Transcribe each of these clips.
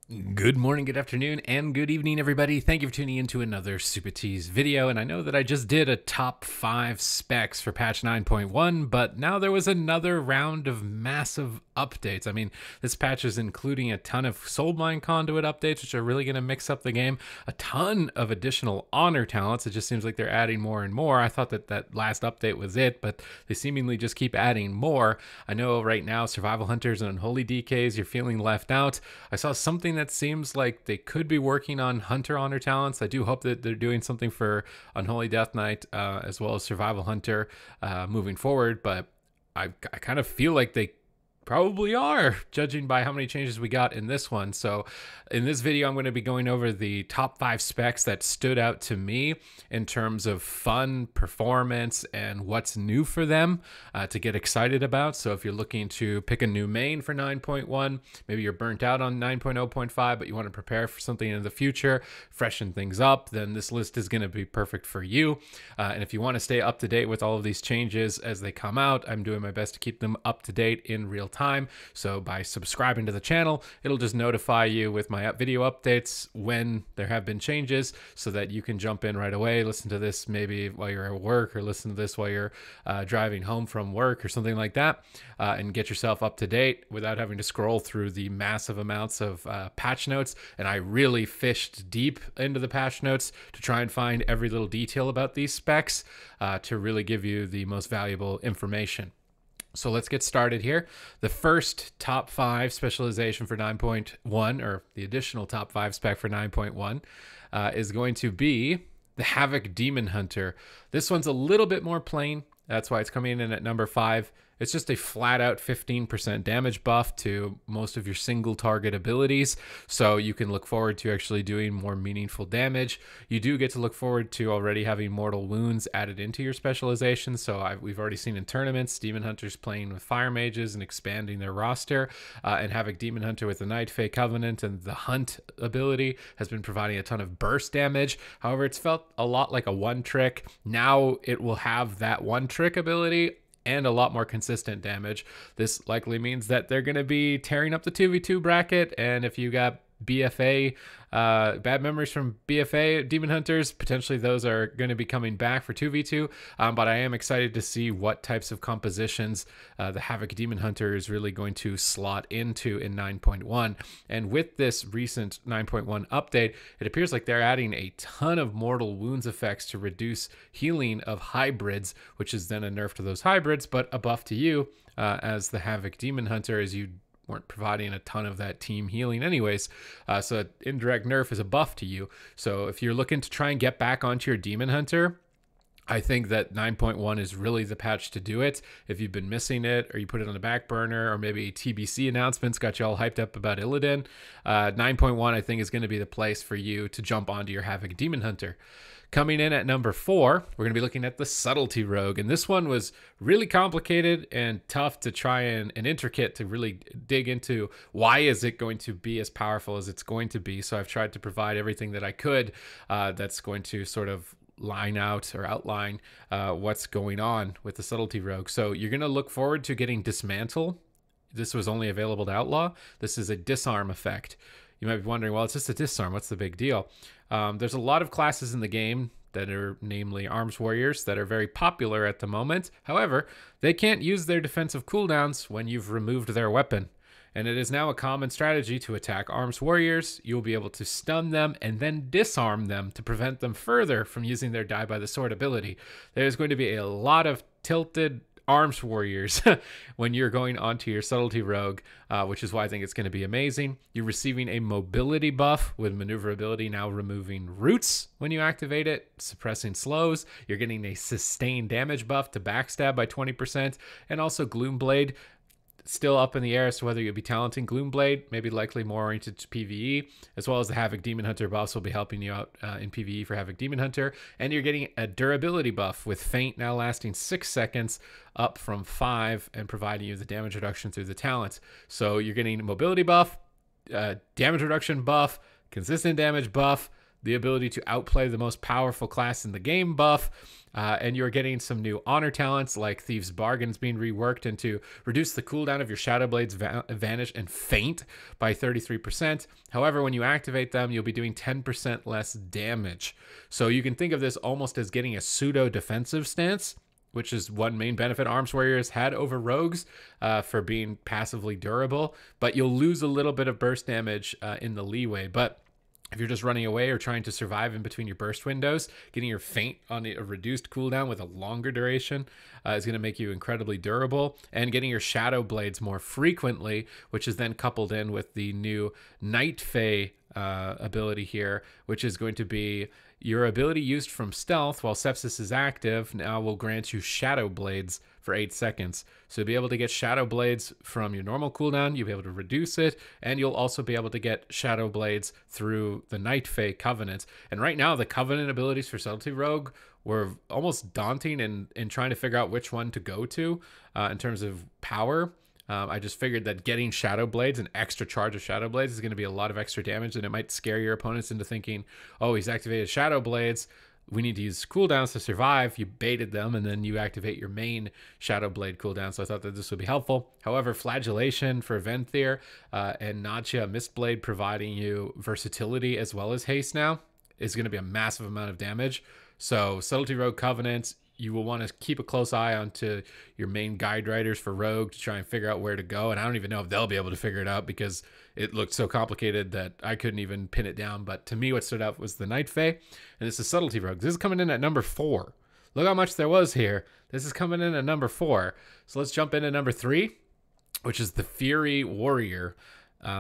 Good morning, good afternoon, and good evening, everybody. Thank you for tuning in to another Supatease video. And I know that I just did a top 5 specs for patch 9.1, but now there was another round of massive updates. I mean, this patch is including a ton of Soulblind conduit updates, which are really going to mix up the game, a ton of additional honor talents. It just seems like they're adding more and more. I thought that last update was it, but they seemingly just keep adding more. I know right now, Survival Hunters and Unholy DKs, you're feeling left out. I saw something that seems like they could be working on Hunter honor talents. I do hope that they're doing something for Unholy Death Knight as well as Survival Hunter moving forward, but I kind of feel like they probably are, judging by how many changes we got in this one. So in this video, I'm going to be going over the top 5 specs that stood out to me in terms of fun, performance, and what's new for them to get excited about. So if you're looking to pick a new main for 9.1, maybe you're burnt out on 9.0.5, but you want to prepare for something in the future, freshen things up, then this list is going to be perfect for you. And if you want to stay up to date with all of these changes as they come out, I'm doing my best to keep them up to date in real time. So by subscribing to the channel, it'll just notify you with my video updates when there have been changes, so that you can jump in right away, listen to this maybe while you're at work, or listen to this while you're driving home from work or something like that, and get yourself up to date without having to scroll through the massive amounts of patch notes. And I really fished deep into the patch notes to try and find every little detail about these specs to really give you the most valuable information. So let's get started here. The first top 5 specialization for 9.1, or the additional top 5 spec for 9.1, is going to be the HAVOC Demon Hunter. This one's a little bit more plain. That's why it's coming in at number 5. It's just a flat out 15% damage buff to most of your single target abilities. So you can look forward to actually doing more meaningful damage. You do get to look forward to already having mortal wounds added into your specialization. So we've already seen in tournaments, Demon Hunters playing with Fire Mages and expanding their roster. And HAVOC Demon Hunter with the Night Fae Covenant and the Hunt ability has been providing a ton of burst damage. However, it's felt a lot like a one trick. Now it will have that one trick ability and a lot more consistent damage. This likely means that they're going to be tearing up the 2v2 bracket, and if you got BFA, bad memories from BFA Demon Hunters, potentially those are going to be coming back for 2v2, but I am excited to see what types of compositions the HAVOC Demon Hunter is really going to slot into in 9.1. And with this recent 9.1 update, it appears like they're adding a ton of mortal wounds effects to reduce healing of hybrids, which is then a nerf to those hybrids, but a buff to you as the HAVOC Demon Hunter, as you weren't providing a ton of that team healing anyways. So indirect nerf is a buff to you. So if you're looking to try and get back onto your Demon Hunter, I think that 9.1 is really the patch to do it. If you've been missing it, or you put it on the back burner, or maybe TBC announcements got you all hyped up about Illidan, 9.1 I think is going to be the place for you to jump onto your HAVOC Demon Hunter. Coming in at number 4, we're going to be looking at the Subtlety Rogue. And this one was really complicated and tough to try and intricate to really dig into. Why is it going to be as powerful as it's going to be? So I've tried to provide everything that I could that's going to sort of line out or outline what's going on with the Subtlety Rogue. So you're going to look forward to getting Dismantle. This was only available to Outlaw. This is a disarm effect. You might be wondering, well, it's just a disarm. What's the big deal? There's a lot of classes in the game that are namely Arms Warriors that are very popular at the moment. However, they can't use their defensive cooldowns when you've removed their weapon. And it is now a common strategy to attack Arms Warriors. You'll be able to stun them and then disarm them to prevent them further from using their Die by the Sword ability. There's going to be a lot of tilted Arms Warriors when you're going onto your Subtlety Rogue, which is why I think it's going to be amazing. You're receiving a mobility buff with maneuverability now removing roots when you activate it, suppressing slows. You're getting a sustained damage buff to backstab by 20%, and also Gloomblade. Still up in the air as to whether you'll be talenting Gloomblade, maybe likely more oriented to PvE, as well as the HAVOC Demon Hunter buffs will be helping you out in PvE for HAVOC Demon Hunter. And you're getting a durability buff with Feint now lasting 6 seconds, up from 5, and providing you the damage reduction through the talent. So you're getting a mobility buff, damage reduction buff, consistent damage buff, the ability to outplay the most powerful class in the game buff. And you're getting some new honor talents like Thieves' Bargains being reworked into reduce the cooldown of your Shadowblade's Vanish and Faint by 33%. However, when you activate them, you'll be doing 10% less damage. So you can think of this almost as getting a pseudo defensive stance, which is one main benefit Arms Warriors had over Rogues for being passively durable. But you'll lose a little bit of burst damage in the leeway. But if you're just running away or trying to survive in between your burst windows, getting your Faint on a reduced cooldown with a longer duration is going to make you incredibly durable. And getting your Shadow Blades more frequently, which is then coupled in with the new Night Fae ability here, which is going to be your ability used from stealth while Sepsis is active now will grant you Shadow Blades for 8 seconds. So you'll be able to get Shadow Blades from your normal cooldown, you'll be able to reduce it, and you'll also be able to get Shadow Blades through the Night Fae Covenant. And right now, the Covenant abilities for Subtlety Rogue were almost daunting in trying to figure out which one to go to in terms of power. I just figured that getting Shadow Blades, an extra charge of Shadow Blades, is going to be a lot of extra damage, and it might scare your opponents into thinking, oh, he's activated Shadow Blades, we need to use cooldowns to survive. You baited them, and then you activate your main Shadow Blade cooldown, so I thought that this would be helpful. However, Flagellation for Venthyr and Nadja Mistblade providing you versatility as well as haste now is going to be a massive amount of damage. So Subtlety Rogue Covenant, you will want to keep a close eye onto your main guide writers for Rogue to try and figure out where to go. And I don't even know if they'll be able to figure it out because it looked so complicated that I couldn't even pin it down. But to me, what stood out was the Night Fae. And this is Subtlety Rogue. This is coming in at number 4. Look how much there was here. This is coming in at number 4. So let's jump into number 3, which is the Fury Warrior.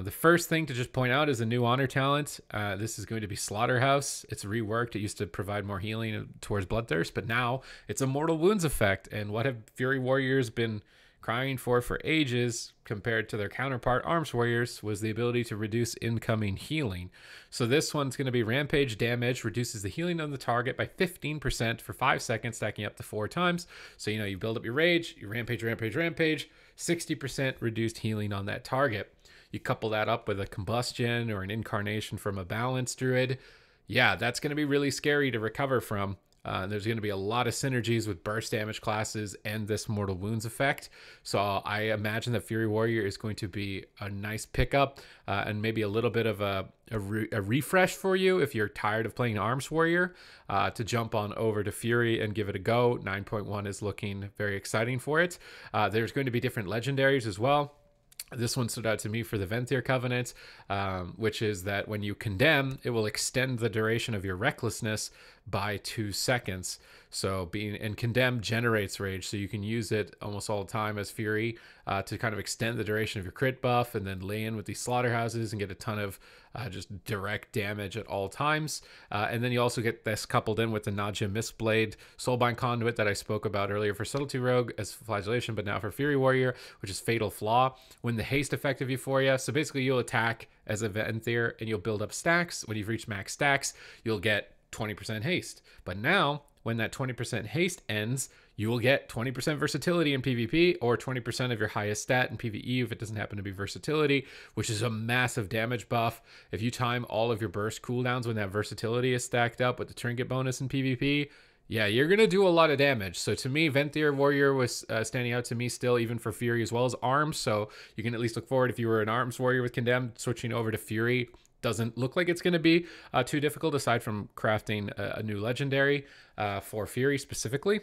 The first thing to just point out is a new honor talent. This is going to be Slaughterhouse. It's reworked. It used to provide more healing towards Bloodthirst, but now it's a Mortal Wounds effect. And what have Fury Warriors been crying for ages compared to their counterpart Arms Warriors was the ability to reduce incoming healing. So this one's going to be Rampage damage, reduces the healing on the target by 15% for 5 seconds, stacking up to 4 times. So, you know, you build up your Rage, you Rampage, 60% reduced healing on that target. You couple that up with a Combustion or an Incarnation from a Balanced Druid. Yeah, that's going to be really scary to recover from. There's going to be a lot of synergies with burst damage classes and this Mortal Wounds effect. So I imagine that Fury Warrior is going to be a nice pickup and maybe a little bit of a refresh for you if you're tired of playing Arms Warrior to jump on over to Fury and give it a go. 9.1 is looking very exciting for it. There's going to be different legendaries as well. This one stood out to me for the Venthyr Covenant, which is that when you condemn, it will extend the duration of your recklessness by 2 seconds. So condemn generates rage, so you can use it almost all the time as Fury to kind of extend the duration of your crit buff and then lay in with these slaughterhouses and get a ton of just direct damage at all times. And then you also get this coupled in with the Nadja Mistblade Soulbind Conduit that I spoke about earlier for Subtlety Rogue as Flagellation, but now for Fury Warrior, which is Fatal Flaw. When the haste effect of Euphoria, so basically you'll attack as a Venthyr and you'll build up stacks. When you've reached max stacks, you'll get 20% haste. But now, when that 20% haste ends, you will get 20% versatility in PvP or 20% of your highest stat in PvE if it doesn't happen to be versatility, which is a massive damage buff. If you time all of your burst cooldowns when that versatility is stacked up with the trinket bonus in PvP, yeah, you're going to do a lot of damage. So to me, Venthyr Warrior was standing out to me still, even for Fury as well as Arms. So you can at least look forward, if you were an Arms Warrior with Condemned, switching over to Fury doesn't look like it's going to be too difficult aside from crafting a new legendary for Fury specifically.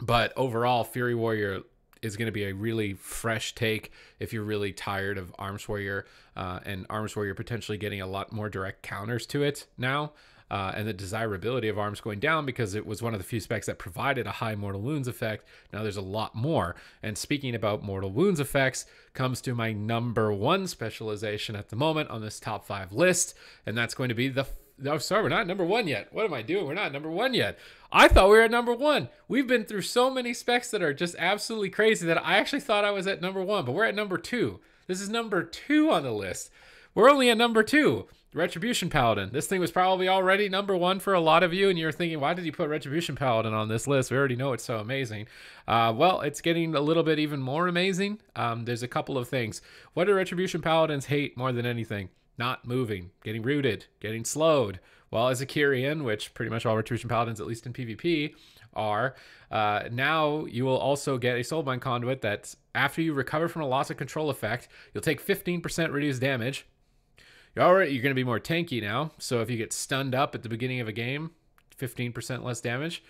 But overall, Fury Warrior is going to be a really fresh take if you're really tired of Arms Warrior and Arms Warrior potentially getting a lot more direct counters to it now. And the desirability of Arms going down because it was one of the few specs that provided a high Mortal Wounds effect. Now there's a lot more. And speaking about Mortal Wounds effects comes to my number 1 specialization at the moment on this top 5 list. And that's going to be the... Oh, sorry, we're not at number 1 yet. What am I doing? We're not at number 1 yet. I thought we were at number 1. We've been through so many specs that are just absolutely crazy that I actually thought I was at number 1, but we're at number 2. This is number 2 on the list. We're only at number 2. Retribution Paladin. This thing was probably already number 1 for a lot of you, and you're thinking, why did you put Retribution Paladin on this list? We already know it's so amazing. Well, it's getting a little bit even more amazing. There's a couple of things. What do Retribution Paladins hate more than anything? not moving, getting rooted, getting slowed. Well, as a Kyrian, which pretty much all Retribution Paladins, at least in PvP, are, now you will also get a Soulbind Conduit that after you recover from a loss of control effect, you'll take 15% reduced damage. You're going to be more tanky now, so if you get stunned up at the beginning of a game, 15% less damage.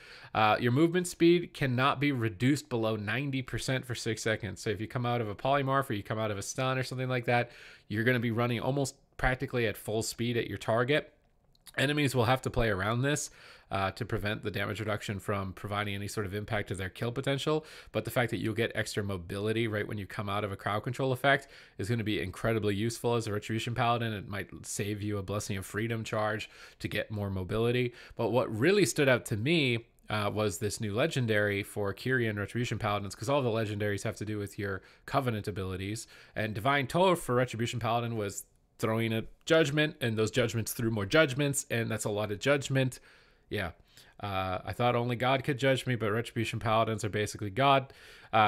Your movement speed cannot be reduced below 90% for 6 seconds. So if you come out of a polymorph or you come out of a stun or something like that, you're going to be running almost practically at full speed at your target. Enemies will have to play around this to prevent the damage reduction from providing any sort of impact to their kill potential. But the fact that you'll get extra mobility right when you come out of a crowd control effect is going to be incredibly useful as a Retribution Paladin. It might save you a Blessing of Freedom charge to get more mobility. But what really stood out to me was this new legendary for Kyrian Retribution Paladins, because all the legendaries have to do with your Covenant abilities. And Divine Toll for Retribution Paladin was throwing a judgment, and those judgments threw more judgments, and that's a lot of judgment. Yeah, I thought only God could judge me, but Retribution Paladins are basically God.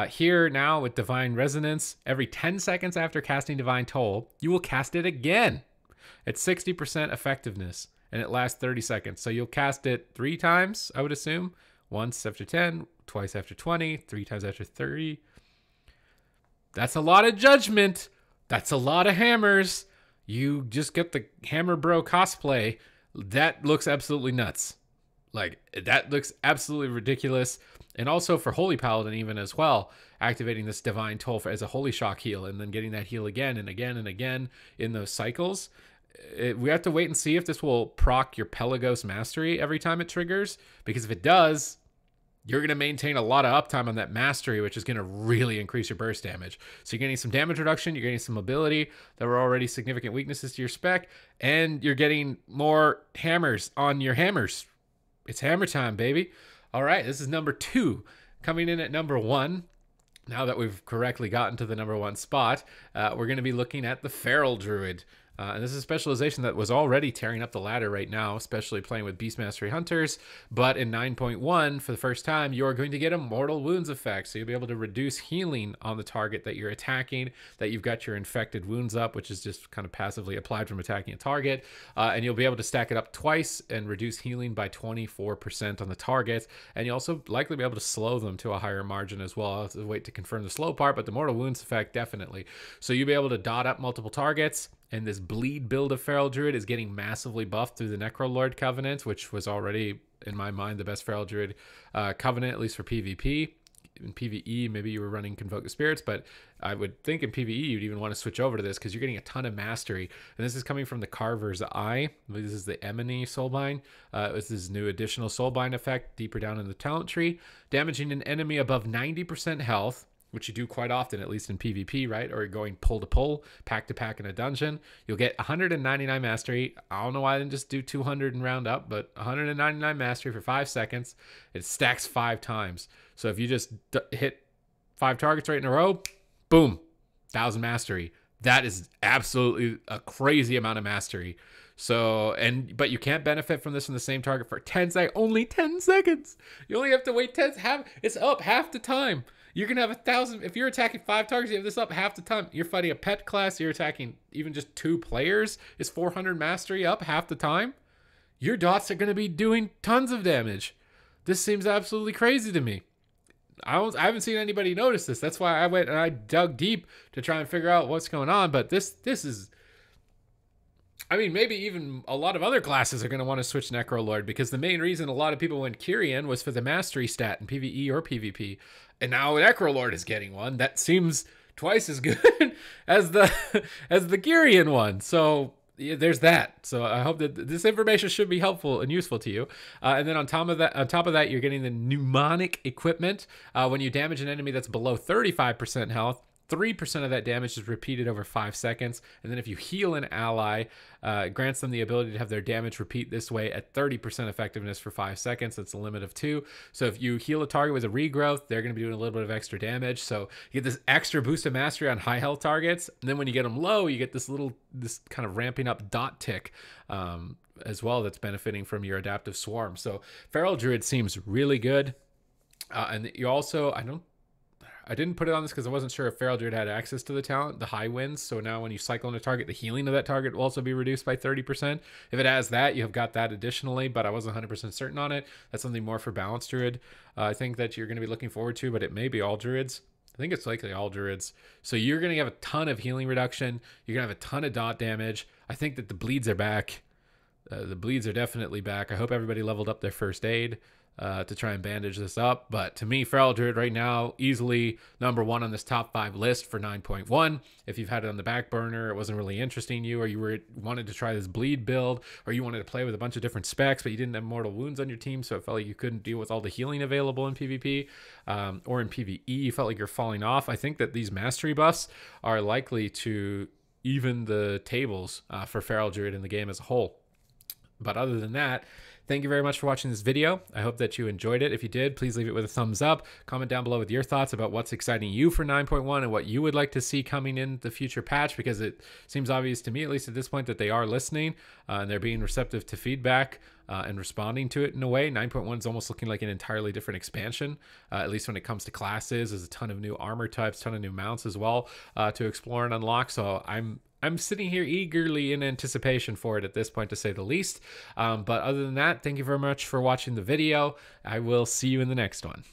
Here now with Divine Resonance, every 10 seconds after casting Divine Toll, you will cast it again at 60% effectiveness, and it lasts 30 seconds. So you'll cast it 3 times, I would assume. Once after 10, twice after 20, 3 times after 30. That's a lot of judgment. That's a lot of hammers. You just get the Hammer Bro cosplay. That looks absolutely nuts. Like, that looks absolutely ridiculous. And also for Holy Paladin even as well, activating this Divine Toll as a Holy Shock heal and then getting that heal again and again and again in those cycles. We have to wait and see if this will proc your Pelagos Mastery every time it triggers. Because if it does, you're going to maintain a lot of uptime on that mastery, which is going to really increase your burst damage. So you're getting some damage reduction, you're getting some mobility that were already significant weaknesses to your spec, and you're getting more hammers on your hammers. It's hammer time, baby. All right, this is number 2. Coming in at number 1, now that we've correctly gotten to the number 1 spot, we're going to be looking at the Feral Druid. And this is a specialization that was already tearing up the ladder right now, especially playing with Beast Mastery Hunters. But in 9.1, for the first time, you're going to get a Mortal Wounds effect. So you'll be able to reduce healing on the target that you're attacking, that you've got your Infected Wounds up, which is just kind of passively applied from attacking a target. And you'll be able to stack it up twice and reduce healing by 24% on the target. And you'll also likely be able to slow them to a higher margin as well. I'll have to wait to confirm the slow part, but the Mortal Wounds effect, definitely. So you'll be able to dot up multiple targets. And this bleed build of Feral Druid is getting massively buffed through the Necrolord Covenant, which was already, in my mind, the best Feral Druid Covenant, at least for PvP. In PvE, maybe you were running Convoke the Spirits, but I would think in PvE you'd even want to switch over to this because you're getting a ton of mastery. And this is coming from the Carver's Eye. This is the Emony Soulbind. This is new additional Soulbind effect deeper down in the talent tree. Damaging an enemy above 90% health, which you do quite often, at least in PvP, right? Or you're going pull to pull, pack to pack in a dungeon. You'll get 199 mastery. I don't know why I didn't just do 200 and round up, but 199 mastery for 5 seconds. It stacks 5 times. So if you just hit 5 targets right in a row, boom, 1,000 mastery. That is absolutely a crazy amount of mastery. So, but you can't benefit from this in the same target for 10 seconds. Only 10 seconds. You only have to wait 10. It's up half the time. You're going to have 1,000. If you're attacking 5 targets, you have this up half the time. You're fighting a pet class. You're attacking even just 2 players. Is 400 mastery up half the time? Your dots are going to be doing tons of damage. This seems absolutely crazy to me. I haven't seen anybody notice this. That's why I went and I dug deep to try and figure out what's going on. But this is... I mean, maybe even a lot of other classes are going to want to switch Necrolord, because the main reason a lot of people went Kyrian was for the mastery stat in PvE or PvP. And now Necrolord is getting one that seems twice as good as the Kyrian one. So yeah, there's that. So I hope that this information should be helpful and useful to you. And then on top of that, you're getting the mnemonic equipment. When you damage an enemy that's below 35% health, 3% of that damage is repeated over 5 seconds. And then if you heal an ally, grants them the ability to have their damage repeat this way at 30% effectiveness for 5 seconds. That's a limit of 2. So if you heal a target with a regrowth, they're going to be doing a little bit of extra damage. So you get this extra boost of mastery on high health targets. And then when you get them low, you get this kind of ramping up dot tick as well that's benefiting from your adaptive swarm. So Feral Druid seems really good. And you also, I didn't put it on this because I wasn't sure if Feral Druid had access to the talent, the high winds. So now when you cycle on a target, the healing of that target will also be reduced by 30%. If it has that, you have got that additionally, but I wasn't 100% certain on it. That's something more for balanced Druid. I think that you're going to be looking forward to, but it may be all Druids. I think it's likely all Druids. So you're going to have a ton of healing reduction. You're going to have a ton of dot damage. I think that the bleeds are back. The bleeds are definitely back. I hope everybody leveled up their first aid to try and bandage this up. But to me, Feral Druid right now, easily number 1 on this top 5 list for 9.1. If you've had it on the back burner, it wasn't really interesting you, or you wanted to try this bleed build, or you wanted to play with a bunch of different specs, but you didn't have mortal wounds on your team, so it felt like you couldn't deal with all the healing available in PvP or in PvE, you felt like you're falling off. I think that these mastery buffs are likely to even the tables for Feral Druid in the game as a whole. But other than that, thank you very much for watching this video. I hope that you enjoyed it. If you did, please leave it with a thumbs up. Comment down below with your thoughts about what's exciting you for 9.1 and what you would like to see coming in the future patch, because it seems obvious to me, at least at this point, that they are listening and they're being receptive to feedback and responding to it in a way. 9.1 is almost looking like an entirely different expansion, at least when it comes to classes. There's a ton of new armor types, ton of new mounts as well to explore and unlock. So I'm sitting here eagerly in anticipation for it at this point, to say the least. But other than that, thank you very much for watching the video. I will see you in the next one.